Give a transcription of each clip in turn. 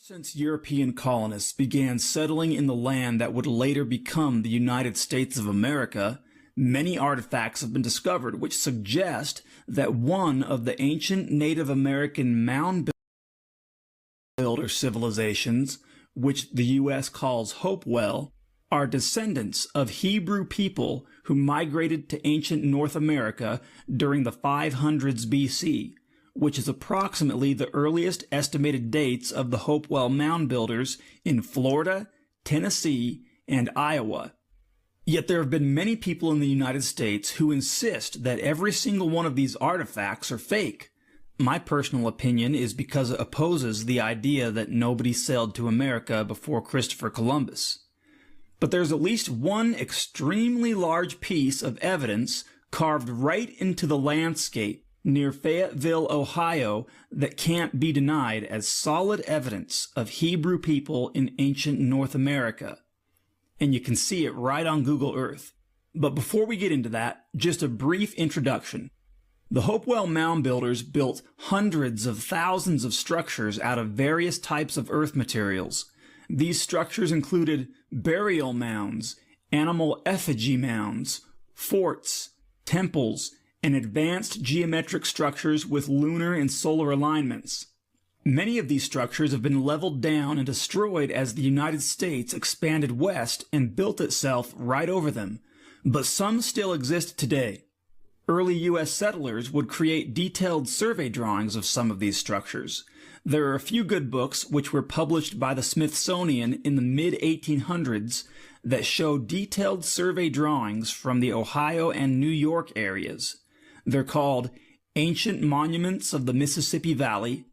Since European colonists began settling in the land that would later become the United States of America, many artifacts have been discovered which suggest that one of the ancient Native American mound builder civilizations, which the U.S. calls Hopewell, are descendants of Hebrew people who migrated to ancient North America during the 500s BC, which is approximately the earliest estimated dates of the Hopewell mound builders in Florida, Tennessee, and Iowa. Yet there have been many people in the United States who insist that every single one of these artifacts are fake. My personal opinion is because it opposes the idea that nobody sailed to America before Christopher Columbus. But there's at least one extremely large piece of evidence carved right into the landscape near Fayetteville, Ohio, that can't be denied as solid evidence of Hebrew people in ancient North America. And you can see it right on Google Earth. But before we get into that, just a brief introduction. The Hopewell mound builders built hundreds of thousands of structures out of various types of earth materials. These structures included burial mounds, animal effigy mounds, forts, temples, and advanced geometric structures with lunar and solar alignments. Many of these structures have been leveled down and destroyed as the United States expanded west and built itself right over them, but some still exist today. Early U.S. settlers would create detailed survey drawings of some of these structures. There are a few good books which were published by the Smithsonian in the mid-1800s that show detailed survey drawings from the Ohio and New York areas. They're called Ancient Monuments of the Mississippi Valley,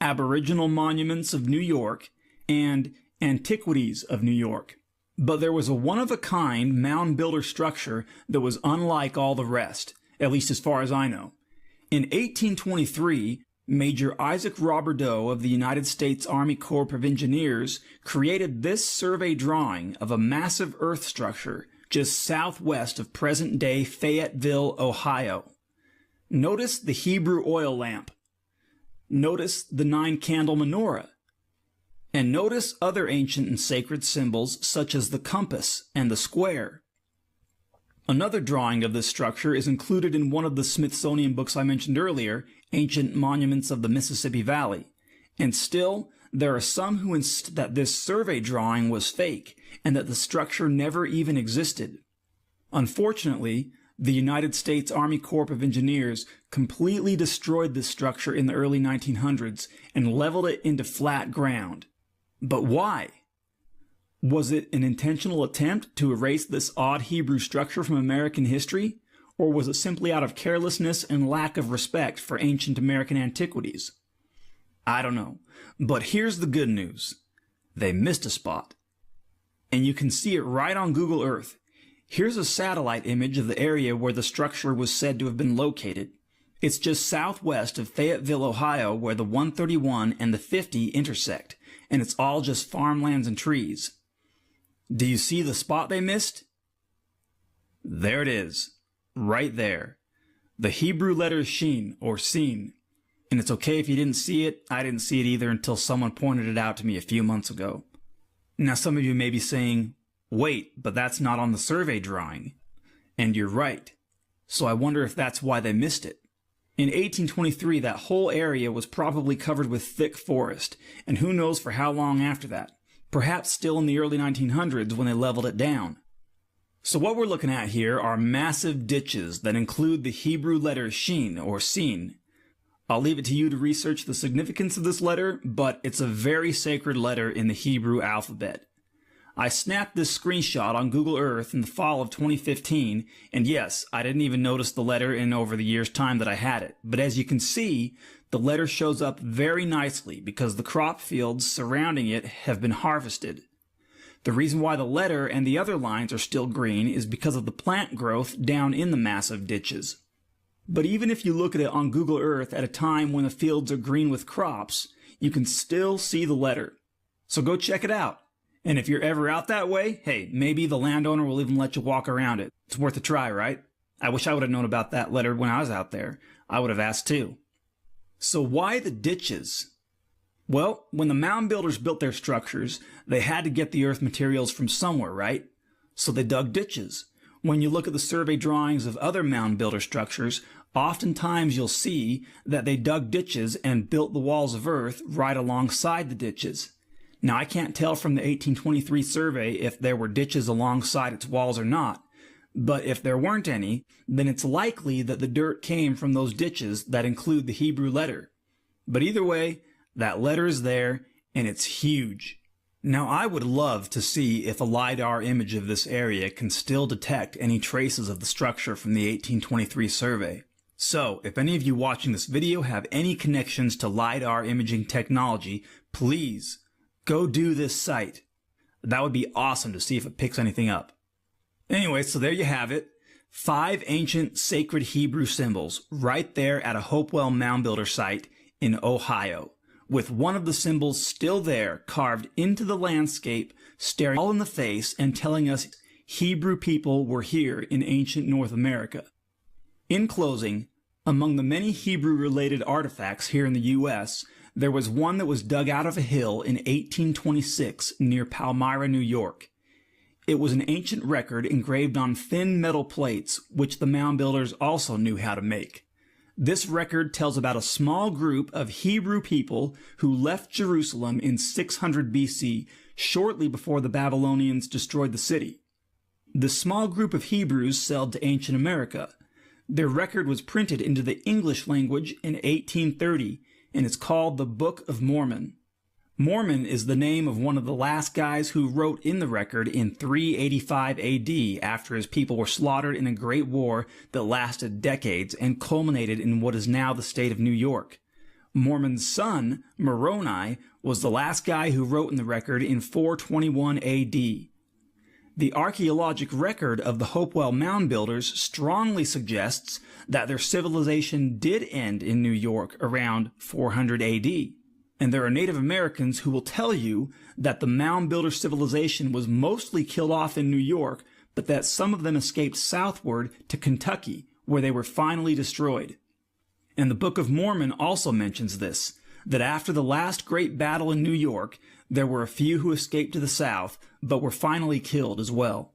Aboriginal Monuments of New York, and Antiquities of New York. But there was a one-of-a-kind mound builder structure that was unlike all the rest, at least as far as I know. In 1823, Major Isaac Roberdeau of the United States Army Corps of Engineers created this survey drawing of a massive earth structure just southwest of present-day Fayetteville, Ohio. Notice the Hebrew oil lamp. Notice the 9-candle menorah. And notice other ancient and sacred symbols such as the compass and the square. Another drawing of this structure is included in one of the Smithsonian books I mentioned earlier, Ancient Monuments of the Mississippi Valley. And still, there are some who insist that this survey drawing was fake and that the structure never even existed. Unfortunately, the United States Army Corps of Engineers completely destroyed this structure in the early 1900s and leveled it into flat ground. But why? Was it an intentional attempt to erase this odd Hebrew structure from American history? Or was it simply out of carelessness and lack of respect for ancient American antiquities? I don't know. But here's the good news. They missed a spot. And you can see it right on Google Earth. Here's a satellite image of the area where the structure was said to have been located. It's just southwest of Fayetteville, Ohio, where the 131 and the 50 intersect, and it's all just farmlands and trees. Do you see the spot they missed? There it is, right there. The Hebrew letter Shin, or Sin. And it's okay if you didn't see it. I didn't see it either until someone pointed it out to me a few months ago. Now some of you may be saying, wait, but that's not on the survey drawing. And you're right. So I wonder if that's why they missed it. In 1823, that whole area was probably covered with thick forest, and who knows for how long after that. Perhaps still in the early 1900s when they leveled it down. So what we're looking at here are massive ditches that include the Hebrew letter Shin, or Sin. I'll leave it to you to research the significance of this letter, but it's a very sacred letter in the Hebrew alphabet. I snapped this screenshot on Google Earth in the fall of 2015, and yes, I didn't even notice the letter in over the year's time that I had it. But as you can see, the letter shows up very nicely because the crop fields surrounding it have been harvested. The reason why the letter and the other lines are still green is because of the plant growth down in the massive ditches. But even if you look at it on Google Earth at a time when the fields are green with crops, you can still see the letter. So go check it out. And if you're ever out that way, hey, maybe the landowner will even let you walk around it. It's worth a try, right? I wish I would have known about that letter when I was out there. I would have asked too. So why the ditches? Well, when the mound builders built their structures, they had to get the earth materials from somewhere, right? So they dug ditches. When you look at the survey drawings of other mound builder structures, oftentimes you'll see that they dug ditches and built the walls of earth right alongside the ditches. Now, I can't tell from the 1823 survey if there were ditches alongside its walls or not, but if there weren't any, then it's likely that the dirt came from those ditches that include the Hebrew letter. But either way, that letter is there, and it's huge. Now, I would love to see if a LiDAR image of this area can still detect any traces of the structure from the 1823 survey. So, if any of you watching this video have any connections to LiDAR imaging technology, please go do this site. That would be awesome to see if it picks anything up. Anyway, so there you have it. 5 ancient sacred Hebrew symbols right there at a Hopewell Mound Builder site in Ohio, with one of the symbols still there, carved into the landscape, staring all in the face and telling us Hebrew people were here in ancient North America. In closing, among the many Hebrew-related artifacts here in the U.S., there was one that was dug out of a hill in 1826 near Palmyra, New York. It was an ancient record engraved on thin metal plates, which the mound builders also knew how to make. This record tells about a small group of Hebrew people who left Jerusalem in 600 BC, shortly before the Babylonians destroyed the city. This small group of Hebrews sailed to ancient America. Their record was printed into the English language in 1830, and it's called the Book of Mormon. Mormon is the name of one of the last guys who wrote in the record in 385 AD after his people were slaughtered in a great war that lasted decades and culminated in what is now the state of New York. Mormon's son, Moroni, was the last guy who wrote in the record in 421 AD. The archaeologic record of the Hopewell Mound Builders strongly suggests that their civilization did end in New York around 400 AD. And there are Native Americans who will tell you that the mound builder civilization was mostly killed off in New York, but that some of them escaped southward to Kentucky, where they were finally destroyed. And the Book of Mormon also mentions this, that after the last great battle in New York, there were a few who escaped to the south, but were finally killed as well.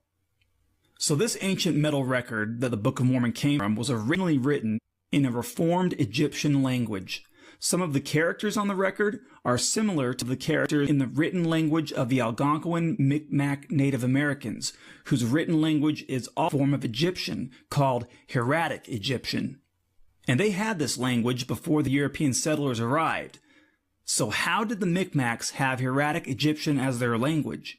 So this ancient metal record that the Book of Mormon came from was originally written in a reformed Egyptian language. Some of the characters on the record are similar to the characters in the written language of the Algonquin Micmac Native Americans, whose written language is a form of Egyptian called Hieratic Egyptian. And they had this language before the European settlers arrived. So how did the Micmacs have Hieratic Egyptian as their language?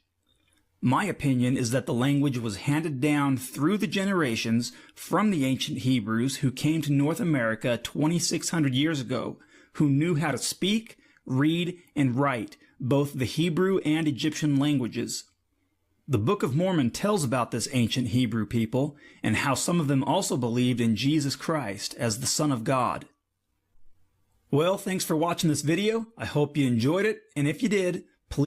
My opinion is that the language was handed down through the generations from the ancient Hebrews who came to North America 2,600 years ago, who knew how to speak, read, and write both the Hebrew and Egyptian languages. The Book of Mormon tells about this ancient Hebrew people and how some of them also believed in Jesus Christ as the Son of God. Well, thanks for watching this video. I hope you enjoyed it, and if you did, please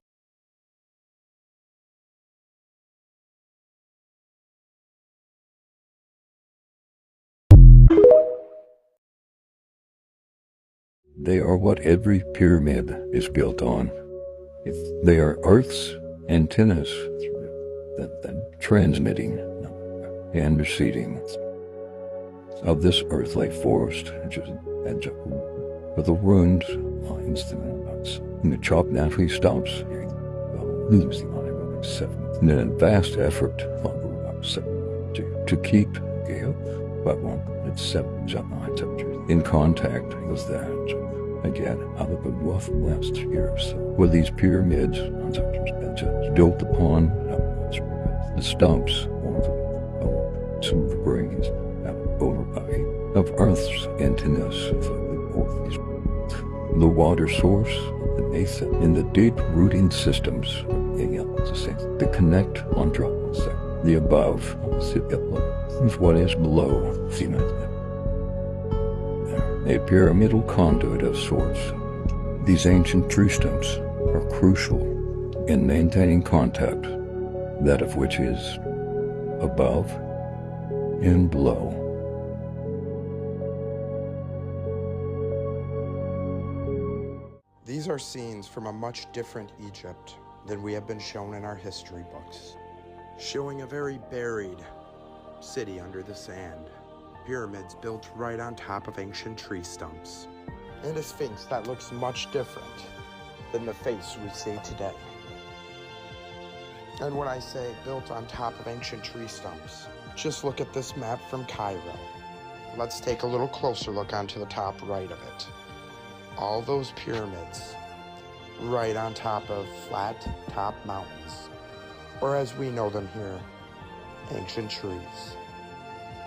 They are what every pyramid is built on. They are Earth's antennas that transmitting and receiving of this earthly force, the wound lines and the chop naturally stops in a vast effort to keep in contact with that. Again, out of the rough last years, where these pyramids built upon the stumps to the brains of Earth's antennas, the water source, the nathan, in the deep-rooting systems that connect on the above with what is below. A pyramidal conduit of sorts. These ancient tree stumps are crucial in maintaining contact, that of which is above and below. These These are scenes from a much different Egypt than we have been shown in our history books, showing a very buried city under the sand, pyramids built right on top of ancient tree stumps, and a sphinx that looks much different than the face we see today. And when I say built on top of ancient tree stumps, just look at this map from Cairo. Let's take a little closer look onto the top right of it. All those pyramids right on top of flat top mountains, or as we know them here, ancient trees.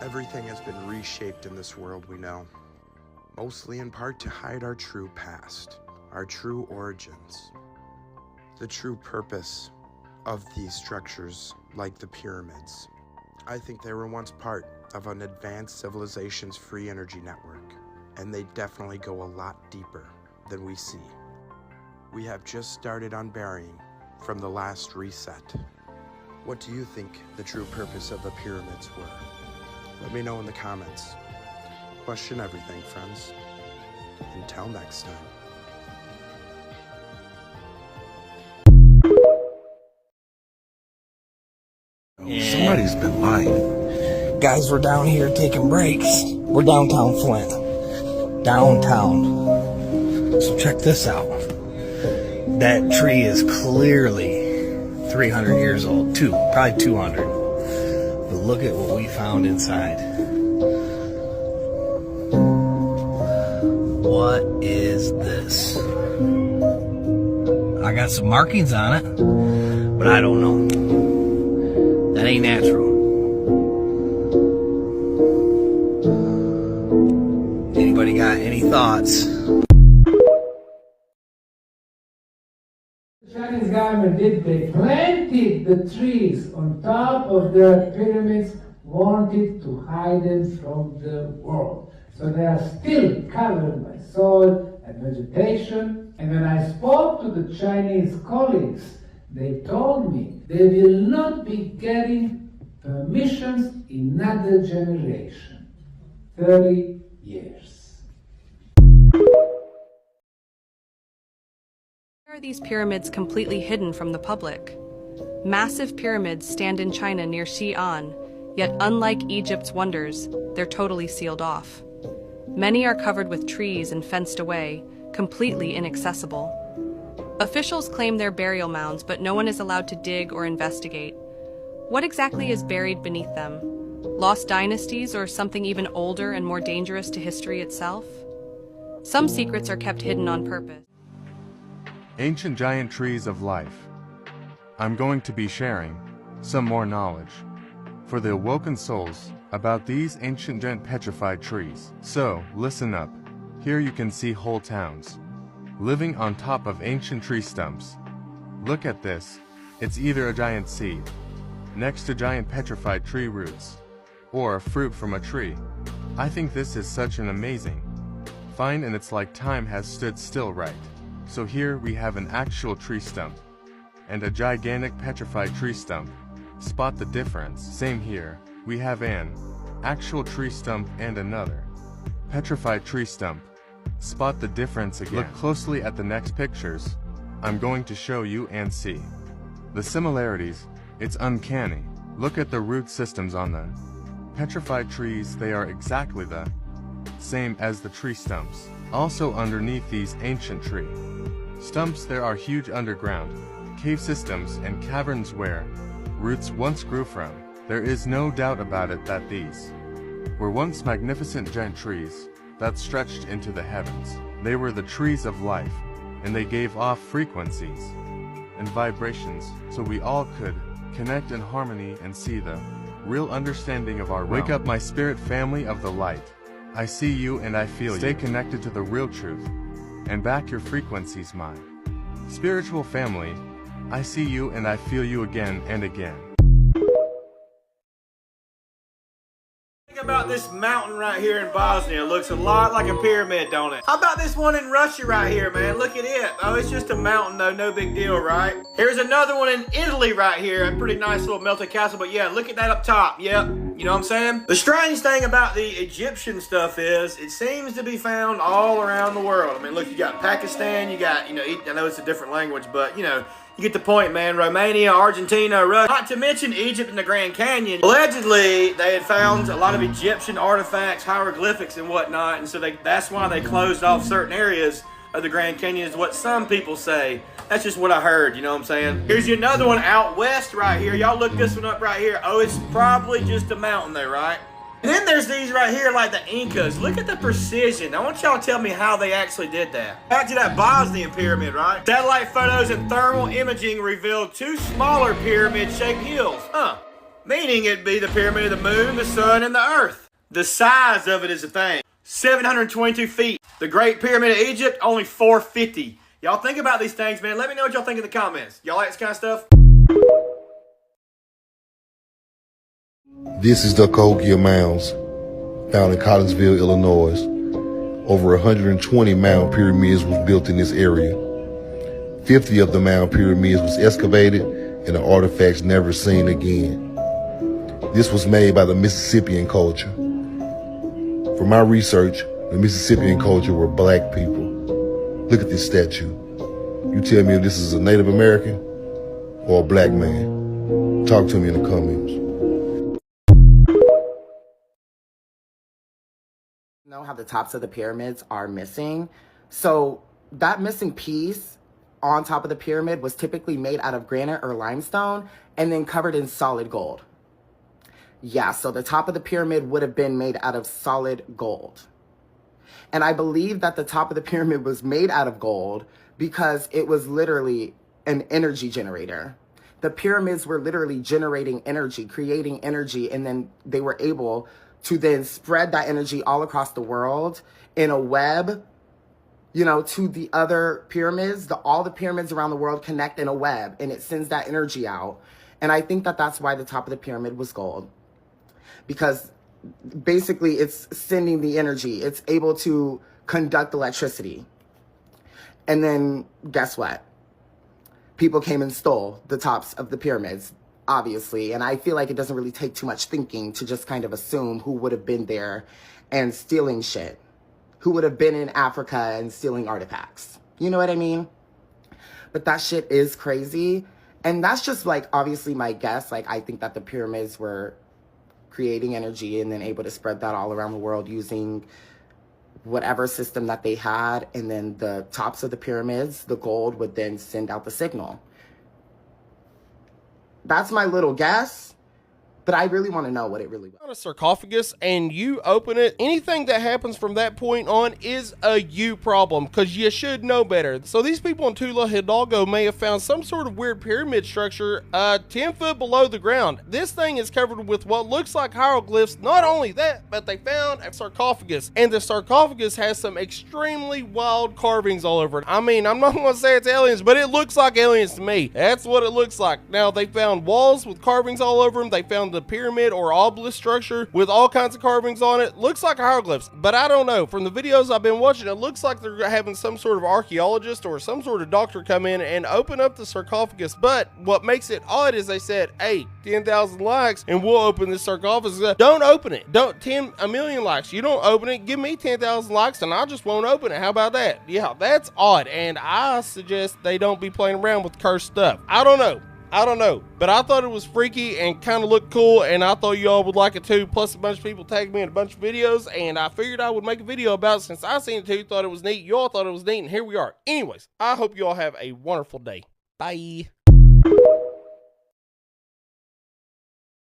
Everything has been reshaped in this world we know, mostly in part to hide our true past, our true origins, the true purpose of these structures like the pyramids. I think they were once part of an advanced civilization's free energy network, and they definitely go a lot deeper than we see. We have just started unburying from the last reset. What do you think the true purpose of the pyramids were? Let me know in the comments. Question everything, friends. Until next time. Somebody's been lying. Guys, we're down here taking breaks. We're downtown Flint. Downtown. So check this out. That tree is clearly 300 years old. Probably 200. But look at what we found inside. What is this? I got some markings on it, but I don't know. That ain't natural. Anybody got any thoughts? The Chinese government did, they planted the trees on top of the pyramids, wanted to hide them from the world. So they are still covered by soil and vegetation. And when I spoke to the Chinese colleagues, they told me they will not be getting permissions in another generation. 30 years. Why are these pyramids completely hidden from the public? Massive pyramids stand in China near Xi'an, yet unlike Egypt's wonders, they're totally sealed off. Many are covered with trees and fenced away, completely inaccessible. Officials claim they're burial mounds, but no one is allowed to dig or investigate. What exactly is buried beneath them? Lost dynasties or something even older and more dangerous to history itself? Some secrets are kept hidden on purpose. Ancient giant trees of life. I'm going to be sharing some more knowledge for the awoken souls about these ancient giant petrified trees. So, listen up. Here you can see whole towns living on top of ancient tree stumps. Look at this. It's either a giant seed next to giant petrified tree roots, or a fruit from a tree. I think this is such an amazing find, and it's like time has stood still, right? So here we have an actual tree stump and a gigantic petrified tree stump. Spot the difference. Same here. We have an actual tree stump and another petrified tree stump. Spot the difference again. Look closely at the next pictures. I'm going to show you and see the similarities. It's uncanny. Look at the root systems on the petrified trees. They are exactly the same as the tree stumps. Also underneath these ancient tree stumps there are huge underground cave systems and caverns where roots once grew from. There is no doubt about it that these were once magnificent giant trees that stretched into the heavens. They were the trees of life, and they gave off frequencies and vibrations so we all could connect in harmony and see the real understanding of our realm. Wake up, my spirit family of the light. I see you and I feel you. Stay connected to the real truth and back your frequencies, my spiritual family. I see you and I feel you again and again. Think about this mountain right here in Bosnia. It looks a lot like a pyramid, don't it? How about this one in Russia right here, man? Look at it. Oh, it's just a mountain though, no big deal, right? Here's another one in Italy right here. A pretty nice little melted castle, but yeah, look at that up top. Yep, You know what I'm saying? The strange thing about the Egyptian stuff is it seems to be found all around the world. I mean, look, you got Pakistan, you got, you know, I know it's a different language, but, you know, you get the point, man. Romania, Argentina, Russia, not to mention Egypt and the Grand Canyon. Allegedly, they had found a lot of Egyptian artifacts, hieroglyphics and whatnot, and so that's why they closed off certain areas of the Grand Canyon is what some people say. That's just what I heard, you know what I'm saying? Here's another one out west right here. Y'all look this one up right here. Oh, it's probably just a mountain there, right? And then there's these right here like the Incas. Look at the precision. I want y'all to tell me how they actually did that. Back to that Bosnian pyramid, right? Satellite photos and thermal imaging revealed 2 smaller pyramid-shaped hills. Meaning it'd be the pyramid of the moon, the sun, and the earth. The size of it is a thing. 722 feet. The Great Pyramid of Egypt, only 450. Y'all think about these things, man. Let me know what y'all think in the comments. Y'all like this kind of stuff? This is the Cahokia Mounds, found in Collinsville, Illinois. Over 120 mound pyramids was built in this area. 50 of the mound pyramids was excavated and the artifacts never seen again. This was made by the Mississippian culture. For my research, the Mississippian culture were black people. Look at this statue. You tell me if this is a Native American or a black man. Talk to me in the comments. Know how the tops of the pyramids are missing. So that missing piece on top of the pyramid was typically made out of granite or limestone and then covered in solid gold. Yeah, so the top of the pyramid would have been made out of solid gold. And I believe that the top of the pyramid was made out of gold because it was literally an energy generator. The pyramids were literally generating energy, creating energy, and then they were able to then spread that energy all across the world in a web, you know, to the other pyramids. All the pyramids around the world connect in a web, and it sends that energy out. And I think that that's why the top of the pyramid was gold. Because basically it's sending the energy. It's able to conduct electricity. And then guess what? People came and stole the tops of the pyramids, obviously. And I feel like it doesn't really take too much thinking to just kind of assume who would have been there and stealing shit. Who would have been in Africa and stealing artifacts. You know what I mean? But that shit is crazy. And that's just like obviously my guess. Like I think that the pyramids were creating energy and then able to spread that all around the world using whatever system that they had. And then the tops of the pyramids, the gold would then send out the signal. That's my little guess, but I really want to know what it really was. A sarcophagus and you open it, anything that happens from that point on is a you problem, because you should know better. So these people in Tula Hidalgo may have found some sort of weird pyramid structure 10 foot below the ground. This thing is covered with what looks like hieroglyphs. Not only that, but they found a sarcophagus, and the sarcophagus has some extremely wild carvings all over it. I mean, I'm not going to say it's aliens, but it looks like aliens to me. That's what it looks like. Now, they found walls with carvings all over them. They found the pyramid or obelisk structure with all kinds of carvings on it. Looks like hieroglyphs, but I don't know. From the videos I've been watching, it looks like they're having some sort of archaeologist or some sort of doctor come in and open up the sarcophagus. But what makes it odd is they said, hey, 10,000 likes and we'll open this sarcophagus. Don't open it. Don't 1 million likes. You don't open it. Give me 10,000 likes and I just won't open it. How about that? Yeah, that's odd. And I suggest they don't be playing around with cursed stuff. I don't know, but I thought it was freaky and kind of looked cool, and I thought y'all would like it too. Plus, a bunch of people tagged me in a bunch of videos, and I figured I would make a video about it since I seen it too, thought it was neat. Y'all thought it was neat, and here we are. Anyways, I hope y'all have a wonderful day. Bye.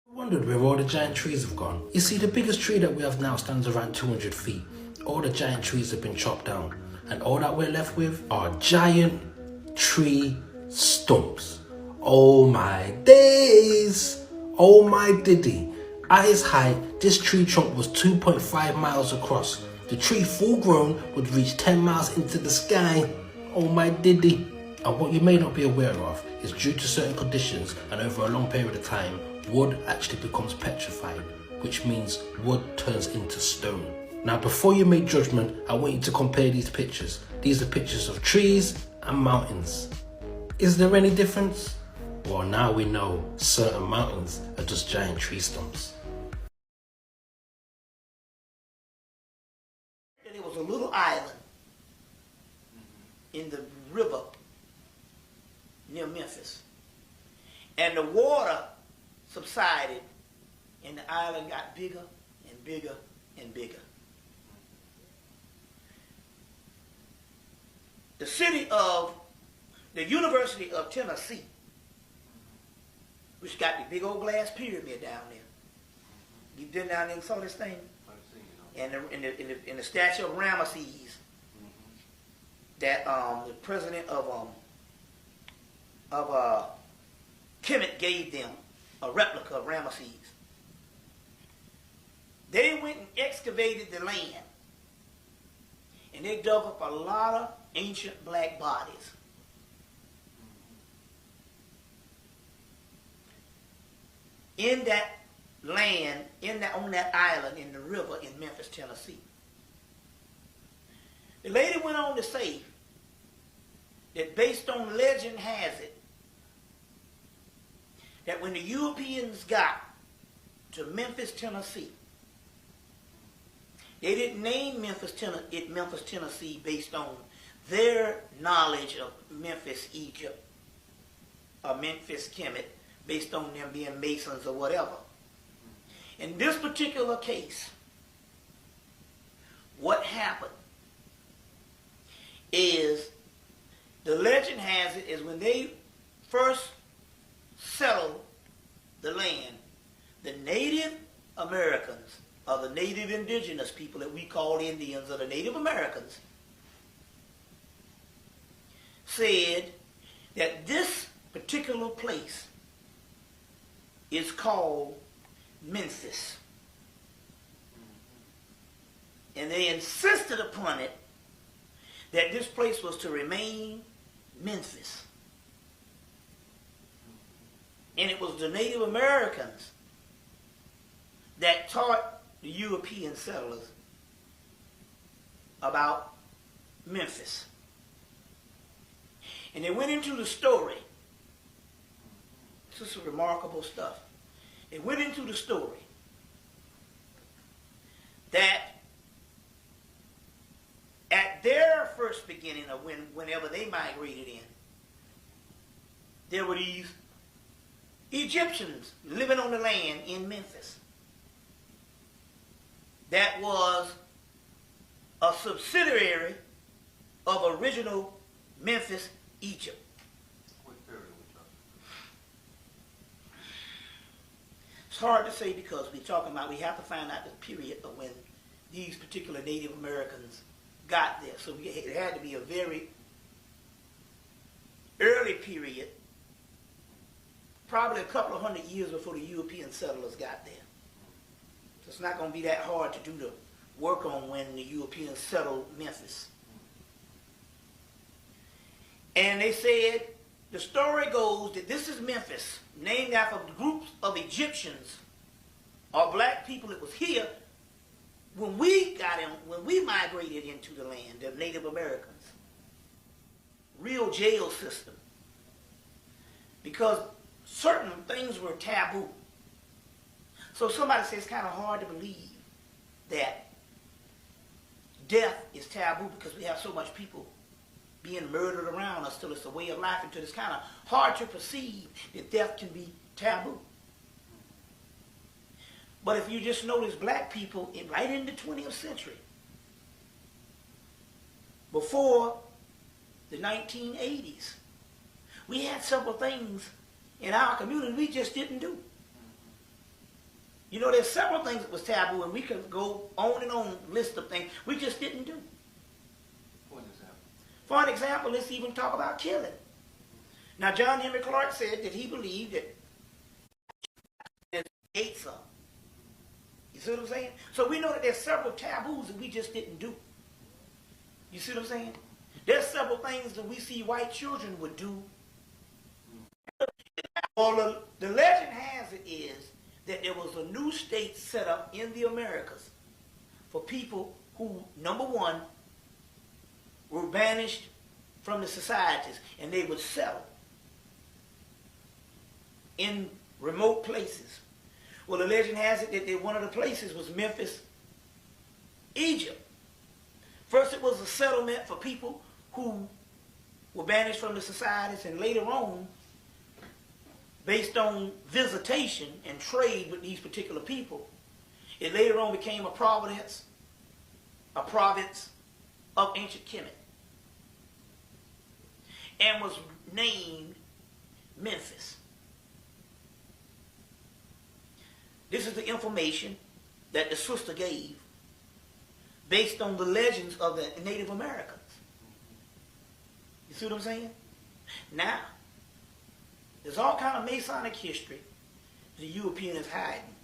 Wondered where all the giant trees have gone. You see, the biggest tree that we have now stands around 200 feet. All the giant trees have been chopped down, and all that we're left with are giant tree stumps. Oh my days! Oh my diddy. At its height, this tree trunk was 2.5 miles across. The tree full grown would reach 10 miles into the sky. Oh my diddy. And what you may not be aware of is due to certain conditions and over a long period of time, wood actually becomes petrified, which means wood turns into stone. Now before you make judgment, I want you to compare these pictures. These are pictures of trees and mountains. Is there any difference? Well, now we know certain mountains are just giant tree stumps. island in the river near Memphis. And the water subsided, and the island got bigger and bigger and bigger. The University of Tennessee, which got the big old glass pyramid down there. You've been down there and saw this thing? And the statue of Ramesses that the president of Kemet gave them, a replica of Ramesses. They went and excavated the land, and they dug up a lot of ancient black bodies. In that land, on that island in the river in Memphis, Tennessee. The lady went on to say that based on legend has it, that when the Europeans got to Memphis, Tennessee, they didn't name Memphis, Tennessee based on their knowledge of Memphis, Egypt, or Memphis, Kemet, based on them being Masons or whatever. In this particular case, what happened is, the legend has it, is when they first settled the land, the Native Americans, or the Native Indigenous people that we call Indians, or the Native Americans, said that this particular place is called Memphis. And they insisted upon it that this place was to remain Memphis. And it was the Native Americans that taught the European settlers about Memphis. And they went into the story. This is remarkable stuff. They went into the story that at their first beginning of whenever they migrated in, there were these Egyptians living on the land in Memphis. That was a subsidiary of original Memphis, Egypt. It's hard to say because we have to find out the period of when these particular Native Americans got there. So it had to be a very early period, probably a couple of hundred years before the European settlers got there. So it's not going to be that hard to do the work on when the Europeans settled Memphis. And they said, the story goes that this is Memphis, named after groups of Egyptians or black people that was here when we migrated into the land, the Native Americans. Real jail system. Because certain things were taboo. So somebody says it's kind of hard to believe that death is taboo because we have so much people being murdered around us till it's a way of life, until it's kind of hard to perceive that death can be taboo. But if you just notice black people right in the 20th century, before the 1980s, we had several things in our community we just didn't do. You know, there's several things that was taboo, and we could go on and on list of things we just didn't do. For an example, let's even talk about killing. Now, John Henry Clark said that he believed that ate some. You see what I'm saying? So we know that there's several taboos that we just didn't do. You see what I'm saying? There's several things that we see white children would do. Well, the legend has it is that there was a new state set up in the Americas for people who, number one, were banished from the societies, and they would settle in remote places. Well, the legend has it that one of the places was Memphis, Egypt. First it was a settlement for people who were banished from the societies, and later on, based on visitation and trade with these particular people, it later on became a province of ancient Kemet, and was named Memphis. This is the information that the sister gave based on the legends of the Native Americans. You see what I'm saying? Now, there's all kind of Masonic history the European is hiding.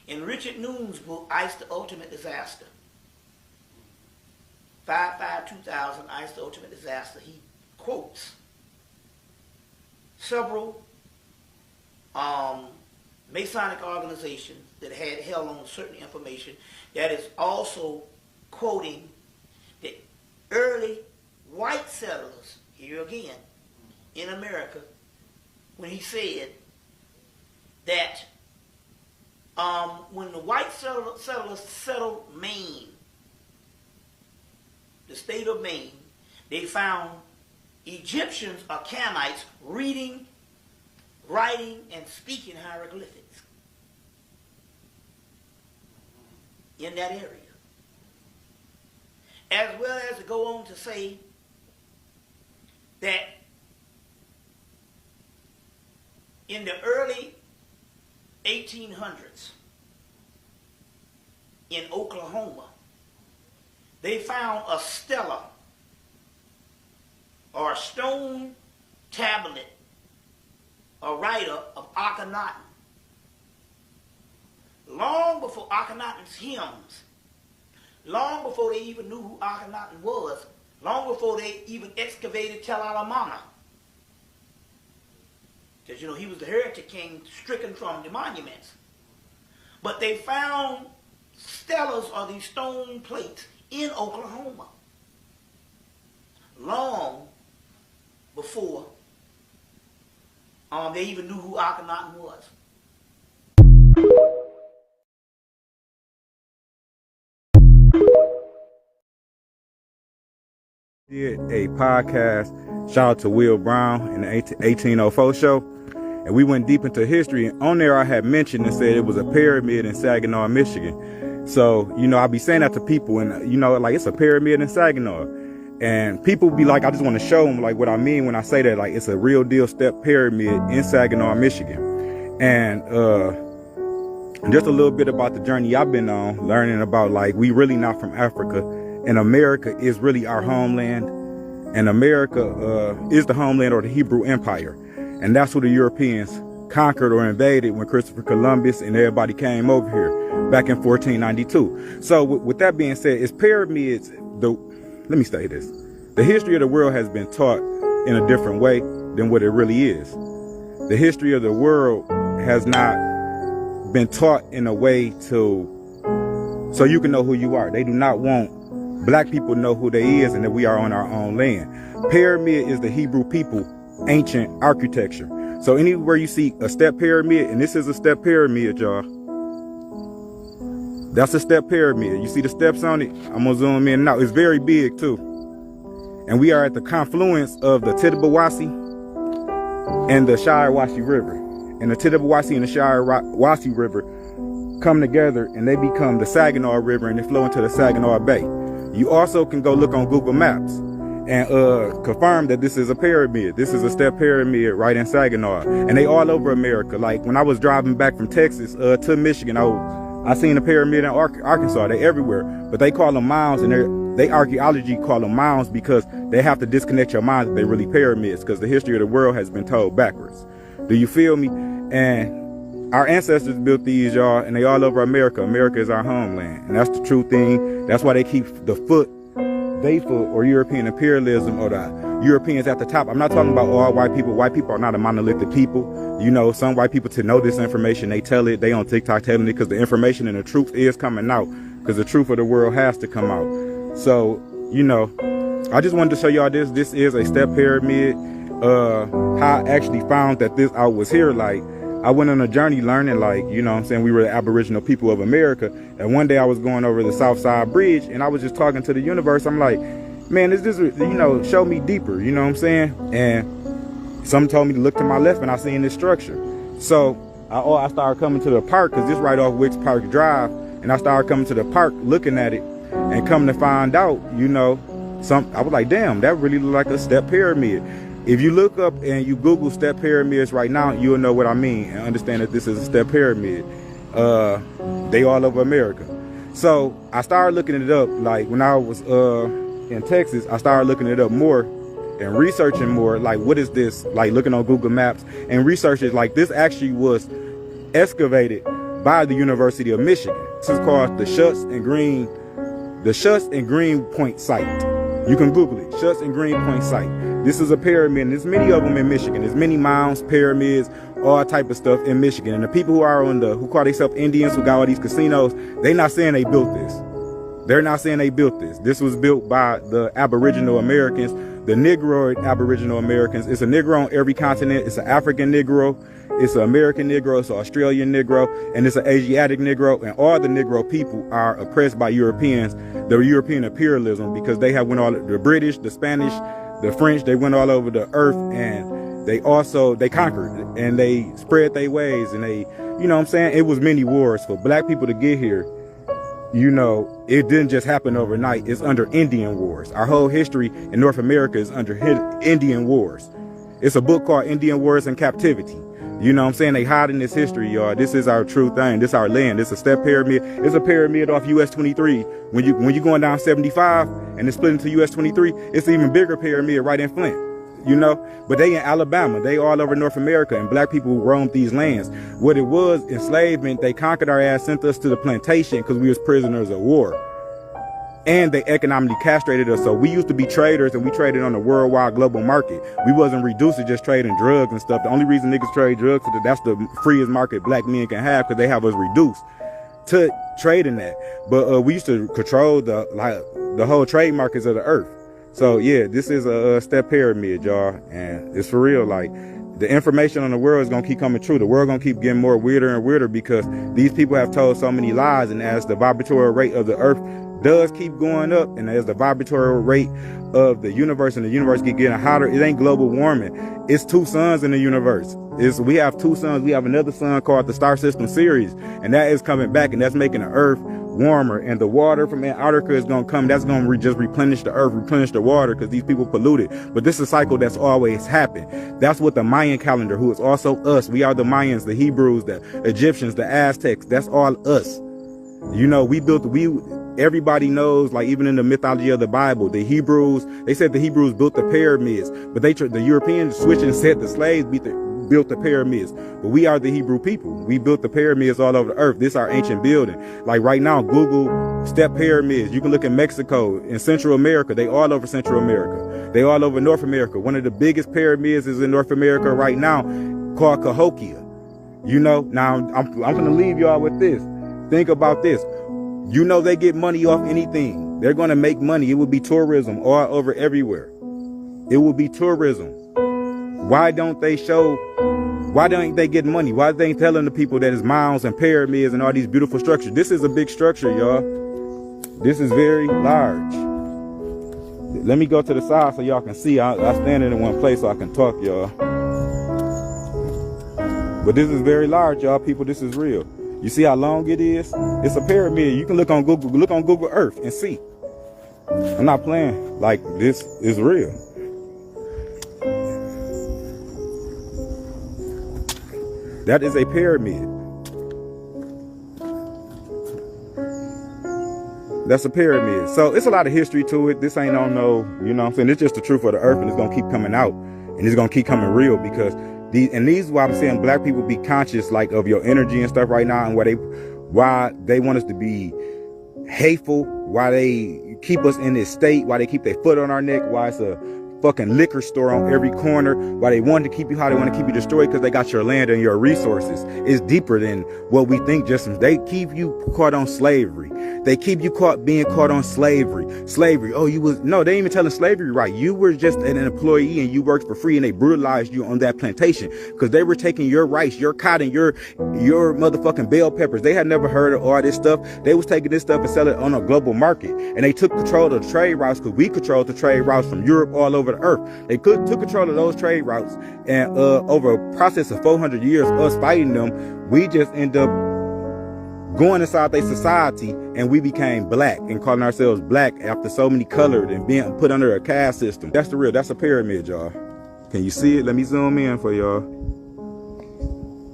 In Richard Noon's book, Ice the Ultimate Disaster, 5/5/2000, Ice the Ultimate Disaster, he quotes several Masonic organizations that had held on certain information that is also quoting the early white settlers, here again, in America, when he said that when the white settlers settled Maine, the state of Maine, they found Egyptians or Canaanites reading, writing, and speaking hieroglyphics in that area. As well as to go on to say that in the early 1800s in Oklahoma, they found a stela or a stone tablet, a writer of Akhenaten. Long before Akhenaten's hymns, long before they even knew who Akhenaten was, long before they even excavated Tel Alamana. Because, you know, he was the heretic king stricken from the monuments. But they found stelas, or these stone plates, in Oklahoma. Long before they even knew who Akhenaten was. Did a podcast, shout out to Will Brown and the 1804 show, and we went deep into history. And on there I had mentioned and said it was a pyramid in Saginaw, Michigan. So, you know, I'll be saying that to people, and, you know, like, it's a pyramid in Saginaw. And people be like, I just want to show them, like, what I mean when I say that, like, it's a real deal step pyramid in Saginaw, Michigan. And just a little bit about the journey I've been on, learning about, like, we really not from Africa, and America is really our homeland, and America is the homeland of the Hebrew Empire. And that's who the Europeans conquered or invaded when Christopher Columbus and everybody came over here back in 1492. So with that being said, it's pyramids. Let me say this. The history of the world has been taught in a different way than what it really is. The history of the world has not been taught in a way so you can know who you are. They do not want black people to know who they is and that we are on our own land. Pyramid is the Hebrew people ancient architecture. So anywhere you see a step pyramid, and this is a step pyramid, y'all. That's a step pyramid. You see the steps on it? I'm gonna zoom in now. It's very big too. And we are at the confluence of the Tittabawassee and the Shiawassee River. And the Tittabawassee and the Shiawassee River come together and they become the Saginaw River, and they flow into the Saginaw Bay. You also can go look on Google Maps and confirm that this is a pyramid. This is a step pyramid right in Saginaw. And they all over America. Like when I was driving back from Texas to Michigan, I seen a pyramid in Arkansas. They everywhere. But they call them mounds, and they archaeology call them mounds because they have to disconnect your mind that they really pyramids, because the history of the world has been told backwards. Do you feel me? And our ancestors built these, y'all, and they all over America. America is our homeland. And that's the true thing. That's why they keep the foot or European imperialism, or the Europeans at the top. I'm not talking about all white people. White people are not a monolithic people. You know, some white people, to know this information, they tell it. They on TikTok telling it because the information and the truth is coming out, because the truth of the world has to come out. So, you know, I just wanted to show y'all this. This is a step pyramid. How I actually found that this out was here. Like I went on a journey learning, like, you know what I'm saying, we were the Aboriginal people of America. And one day I was going over the South Side Bridge and I was just talking to the universe. I'm like, man, is this, you know, show me deeper, you know what I'm saying? And some told me to look to my left and I seen this structure. So I started coming to the park, because this right off Wicks Park Drive. And I started coming to the park looking at it and coming to find out, you know, I was like, damn, that really looked like a step pyramid. If you look up and you Google step pyramids right now, you'll know what I mean and understand that this is a step pyramid. They all over America. So I started looking it up. Like when I was in Texas, I started looking it up more and researching more. Like, what is this? Like looking on Google Maps and researching, like, this actually was excavated by the University of Michigan. This is called the Schutz and Green Point site. You can Google it, Schutz and Green Point site. This is a pyramid, and there's many of them in Michigan. There's many mounds, pyramids, all type of stuff in Michigan. And the people who are who call themselves Indians, who got all these casinos, they not saying they built this. They're not saying they built this. This was built by the Aboriginal Americans, the Negroid Aboriginal Americans. It's a Negro on every continent. It's an African Negro. It's an American Negro, it's an Australian Negro, and it's an Asiatic Negro, and all the Negro people are oppressed by Europeans, the European imperialism, because they have went all, the British, the Spanish, the French, they went all over the earth, and they conquered, and they spread their ways, and they, you know what I'm saying? It was many wars for black people to get here. You know, it didn't just happen overnight. It's under Indian wars. Our whole history in North America is under Indian wars. It's a book called Indian Wars in Captivity. You know what I'm saying? They hiding this history, y'all. This is our true thing. This is our land. This is a step pyramid. It's a pyramid off US 23. When you going down 75 and it's split into US 23, it's an even bigger pyramid right in Flint. You know, but they in Alabama, they all over North America, and black people roamed these lands. What it was, enslavement, they conquered our ass, sent us to the plantation because we was prisoners of war. And they economically castrated us. So we used to be traders, and we traded on the worldwide global market. We wasn't reduced to just trading drugs and stuff. The only reason niggas trade drugs is that's the freest market black men can have, because they have us reduced to trading that. But we used to control the whole trade markets of the earth. So yeah, this is a step pyramid, y'all, and it's for real. Like, the information on the world is gonna keep coming true. The world gonna keep getting more weirder and weirder, because these people have told so many lies, and as the vibratory rate of the earth does keep going up, and as the vibratory rate of the universe and the universe keep getting hotter, it ain't global warming. It's two suns in the universe. We have two suns. We have another sun called the Star System Series, and that is coming back, and that's making the earth warmer, and the water from Antarctica is going to come. That's going to just replenish the earth, replenish the water, because these people polluted. But this is a cycle that's always happened. That's what the Mayan calendar, who is also us. We are the Mayans, the Hebrews, the Egyptians, the Aztecs. That's all us. You know, everybody knows, like, even in the mythology of the Bible, the Hebrews, they said the Hebrews built the pyramids, but the Europeans switched and said the slaves built the pyramids. But we are the Hebrew people. We built the pyramids all over the earth. This is our ancient building. Like right now, Google step pyramids. You can look at Mexico, in Central America. They all over Central America. They all over North America. One of the biggest pyramids is in North America right now, called Cahokia. You know, now I'm going to leave y'all with this. Think about this. You know, they get money off anything. They're going to make money. It will be tourism all over everywhere. It will be tourism. Why don't they get money? Why they ain't telling the people that it's mounds and pyramids and all these beautiful structures? This is a big structure, y'all. This is very large. Let me go to the side so y'all can see. I stand in one place so I can talk, y'all. But this is very large, y'all. People, this is real. You see how long it is? It's a pyramid. You can look on Google Earth and see. I'm not playing. Like, this is real. That is a pyramid. That's a pyramid. So it's a lot of history to it. This ain't on no, you know what I'm saying? It's just the truth of the earth, and it's going to keep coming out, and it's going to keep coming real, because these is why I'm saying black people be conscious, like, of your energy and stuff right now, and why they want us to be hateful, why they keep us in this state, why they keep their foot on our neck, why it's a fucking liquor store on every corner. Why they want to keep you, how they want to keep you destroyed, because they got your land and your resources. It's deeper than what we think. Just they keep you caught on slavery. They keep you being caught on slavery. Oh, you was, no, they ain't even telling slavery right. You were just an employee and you worked for free, and they brutalized you on that plantation because they were taking your rice, your cotton, your motherfucking bell peppers. They had never heard of all this stuff. They was taking this stuff and selling it on a global market, and they took control of the trade routes because we controlled the trade routes from Europe all over the earth. They took control of those trade routes, and over a process of 400 years, us fighting them, we just end up going inside their society, and we became black and calling ourselves black after so many colored and being put under a caste system. That's that's a pyramid, y'all. Can you see it? Let me zoom in for y'all.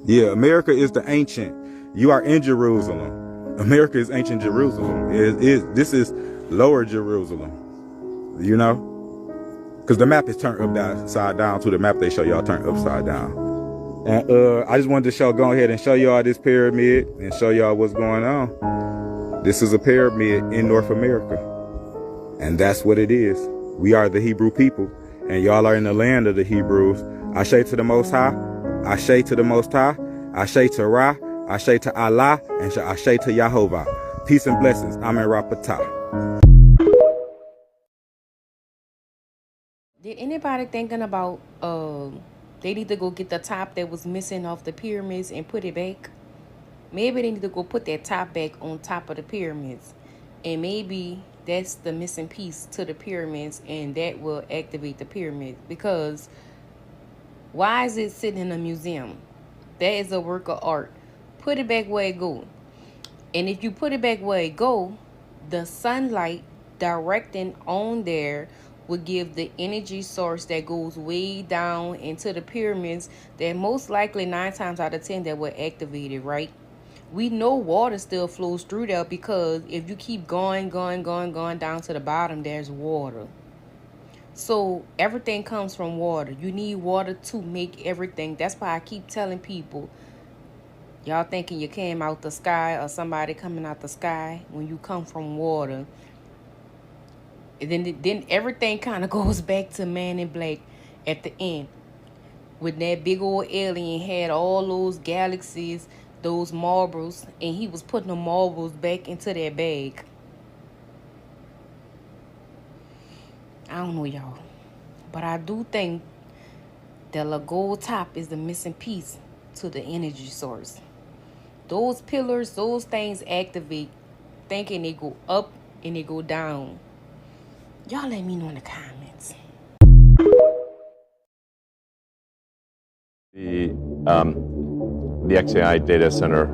Yeah, America is the ancient. You are in Jerusalem. America is ancient Jerusalem. This is lower Jerusalem, you know? Because the map is turned upside down to the map they show y'all turned upside down. And I just wanted to go ahead and show y'all this pyramid and show y'all what's going on. This is a pyramid in North America. And that's what it is. We are the Hebrew people, and y'all are in the land of the Hebrews. Ashe to the Most High, Ashe to the Most High, Ashe to Ra, Ashe to Allah, and Ashe to Yahovah. Peace and blessings. Amen Rapatah. Did anybody thinking about they need to go get the top that was missing off the pyramids and put it back? Maybe they need to go put that top back on top of the pyramids, and maybe that's the missing piece to the pyramids, and that will activate the pyramid. Because why is it sitting in a museum? That is a work of art. Put it back where it go. And if you put it back where it go, the sunlight directing on there would give the energy source that goes way down into the pyramids, that most likely 9 times out of 10 that will activate it, right? We know water still flows through there, because if you keep going down to the bottom, there's water. So everything comes from water. You need water to make everything. That's why I keep telling people, y'all thinking you came out the sky or somebody coming out the sky, when you come from water. And then everything kind of goes back to Man in Black at the end, when that big old alien had all those galaxies, those marbles, and he was putting the marbles back into that bag. I don't know, y'all, but I do think that the gold top is the missing piece to the energy source. Those pillars, those things activate, thinking they go up and they go down. Y'all let me know in the comments. The XAI data center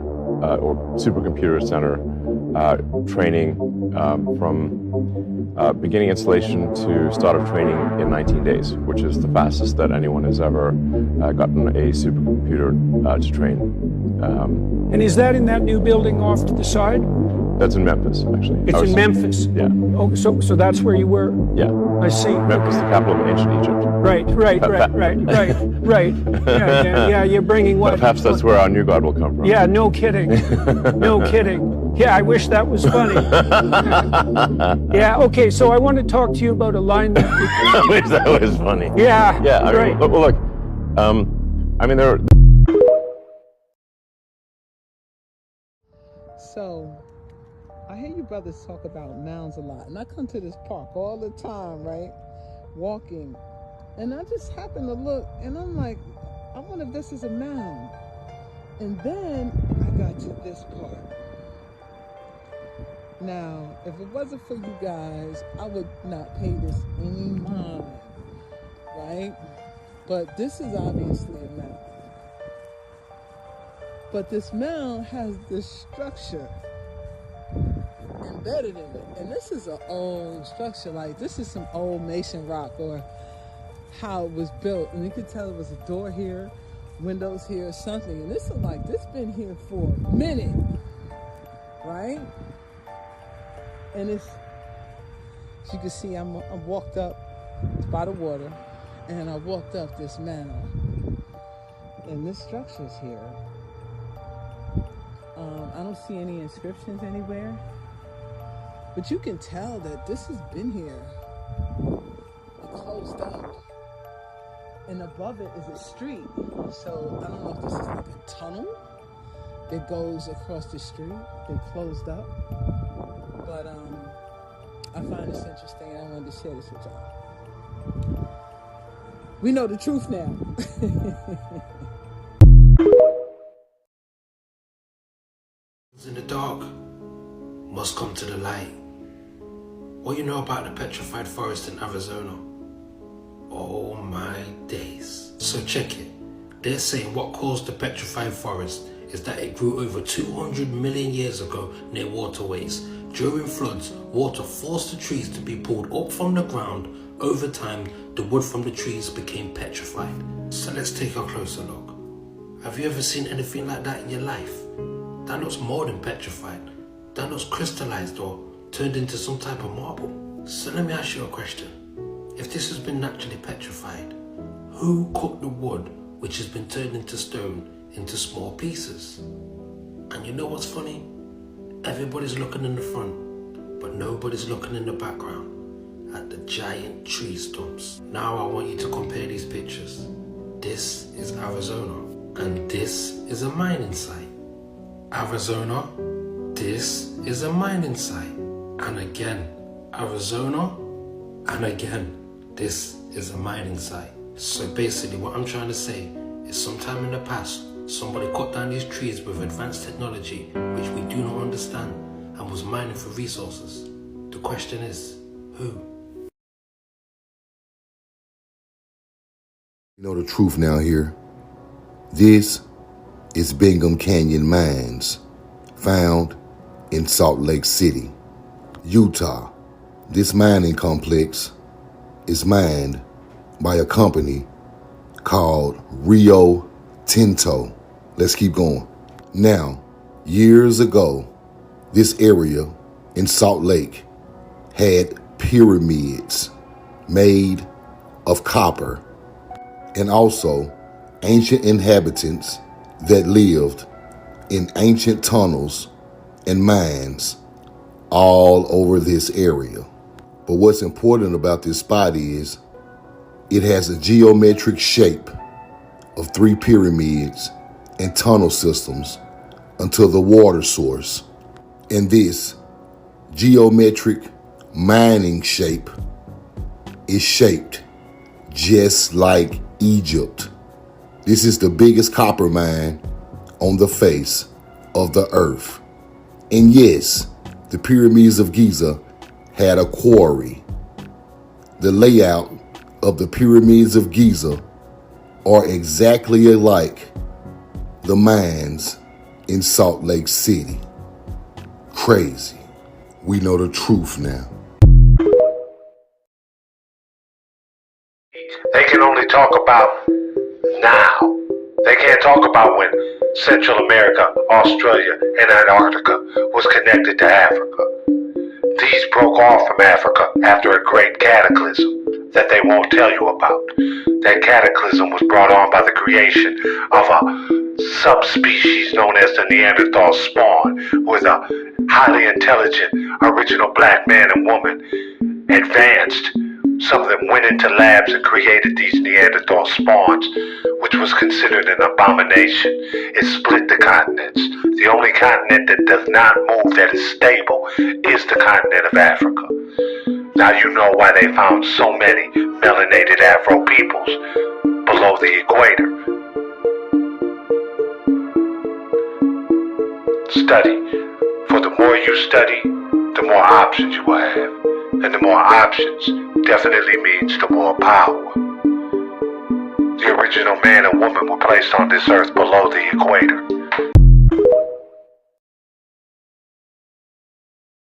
or supercomputer center training from beginning installation to start of training in 19 days, which is the fastest that anyone has ever gotten a supercomputer to train. And is that in that new building off to the side? That's in Memphis, actually. It's in Memphis? Yeah. Oh, so that's where you were? Yeah. I see. Memphis, the capital of ancient Egypt. Right. Yeah, you're bringing what? Perhaps that's where our new God will come from. Yeah, no kidding. No kidding. Yeah, I wish that was funny. Yeah, okay, so I want to talk to you about alignment. I wish that was funny. Yeah, yeah. right. Well, look, I mean, there are... So, I hear you brothers talk about mounds a lot, and I come to this park all the time, right? Walking, and I just happen to look, and I'm like, I wonder if this is a mound. And then I got to this part. Now, if it wasn't for you guys, I would not pay this any mind, right? But this is obviously a mound. But this mound has this structure embedded in it. And this is an old structure. Like, this is some old mason rock, or how it was built. And you could tell it was a door here, windows here, something. And this is like, this been here for a minute, right? And it's, as you can see, I'm walked up by the water, and I walked up this mound. And this structure's here. I don't see any inscriptions anywhere, but you can tell that this has been here, closed up. and above it is a street. So I don't know if this is like a tunnel that goes across the street. They closed up. But I find this interesting. I wanted to share this with y'all. We know the truth now. In the dark must come to the light. What you know about the petrified forest in Arizona? Oh my days. So check it. They're saying what caused the petrified forest is that it grew over 200 million years ago near waterways. During floods, water forced the trees to be pulled up from the ground. Over time, the wood from the trees became petrified. So let's take a closer look. Have you ever seen anything like that in your life? That looks more than petrified. That looks crystallized or turned into some type of marble. So let me ask you a question. If this has been naturally petrified, who cooked the wood which has been turned into stone into small pieces? And you know what's funny? Everybody's looking in the front, but nobody's looking in the background at the giant tree stumps. Now I want you to compare these pictures. This is Arizona, and this is a mining site. Arizona, this is a mining site. And again, Arizona, and again, this is a mining site. So basically what I'm trying to say is sometime in the past, somebody cut down these trees with advanced technology which we do not understand and was mining for resources. The question is, who? You know the truth now here. This is Bingham Canyon Mines, found in Salt Lake City, Utah. This mining complex is mined by a company called Rio Tinto. Let's keep going. Now, years ago, this area in Salt Lake had pyramids made of copper, and also ancient inhabitants that lived in ancient tunnels and mines all over this area. But what's important about this spot is it has a geometric shape of 3 pyramids and tunnel systems until the water source. And this geometric mining shape is shaped just like Egypt. This is the biggest copper mine on the face of the earth. And yes, the pyramids of Giza had a quarry. The layout of the pyramids of Giza are exactly alike the mines in Salt Lake City. Crazy. We know the truth now. They can only talk about now. They can't talk about when Central America, Australia, and Antarctica was connected to Africa. These broke off from Africa after a great cataclysm that they won't tell you about. That cataclysm was brought on by the creation of a subspecies known as the Neanderthal spawn, with a highly intelligent original black man and woman advanced. Some of them went into labs and created these Neanderthal spawns, which was considered an abomination. It split the continents. The only continent that does not move, that is stable, is the continent of Africa. Now you know why they found so many melanated Afro peoples below the equator. Study. For the more you study, the more options you will have. And the more options definitely means the more power. The original man and woman were placed on this earth below the equator.